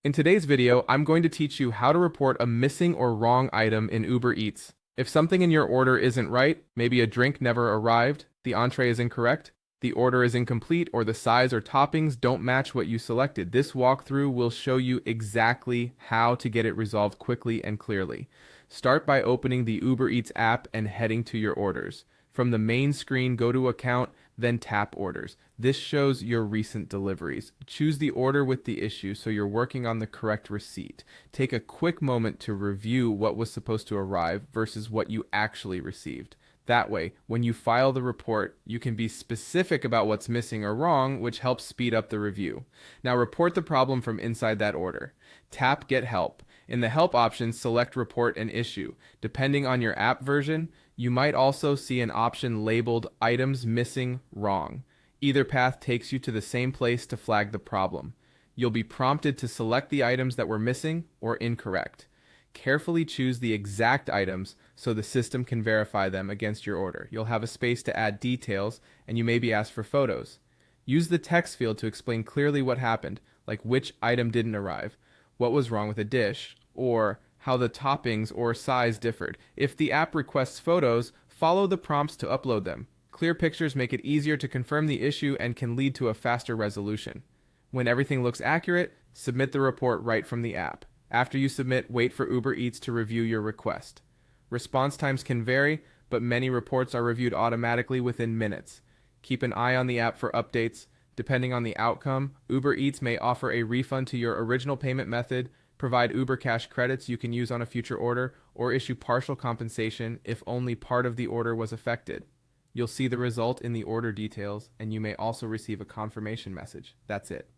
In today's video, I'm going to teach you how to report a missing or wrong item in Uber Eats. If something in your order isn't right, maybe a drink never arrived, the entree is incorrect, the order is incomplete, or the size or toppings don't match what you selected, this walkthrough will show you exactly how to get it resolved quickly and clearly. Start by opening the Uber Eats app and heading to your orders. From the main screen, go to Account, then tap Orders. This shows your recent deliveries. Choose the order with the issue so you're working on the correct receipt. Take a quick moment to review what was supposed to arrive versus what you actually received. That way, when you file the report, you can be specific about what's missing or wrong, which helps speed up the review. Now report the problem from inside that order. Tap Get Help. In the Help option, select Report an Issue. Depending on your app version, you might also see an option labeled Items Missing Wrong. Either path takes you to the same place to flag the problem. You'll be prompted to select the items that were missing or incorrect. Carefully choose the exact items so the system can verify them against your order. You'll have a space to add details, and you may be asked for photos. Use the text field to explain clearly what happened, like which item didn't arrive, what was wrong with a dish, or how the toppings or size differed. If the app requests photos, follow the prompts to upload them. Clear pictures make it easier to confirm the issue and can lead to a faster resolution. When everything looks accurate, submit the report right from the app. After you submit, wait for Uber Eats to review your request. Response times can vary, but many reports are reviewed automatically within minutes. Keep an eye on the app for updates. Depending on the outcome, Uber Eats may offer a refund to your original payment method, provide Uber Cash credits you can use on a future order, or issue partial compensation if only part of the order was affected. You'll see the result in the order details, and you may also receive a confirmation message. That's it.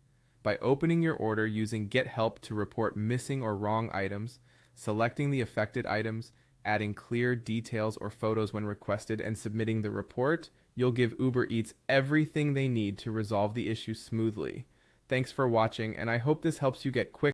By opening your order using Get Help to report missing or wrong items, selecting the affected items, adding clear details or photos when requested, and submitting the report, you'll give Uber Eats everything they need to resolve the issue smoothly. Thanks for watching, and I hope this helps you get quick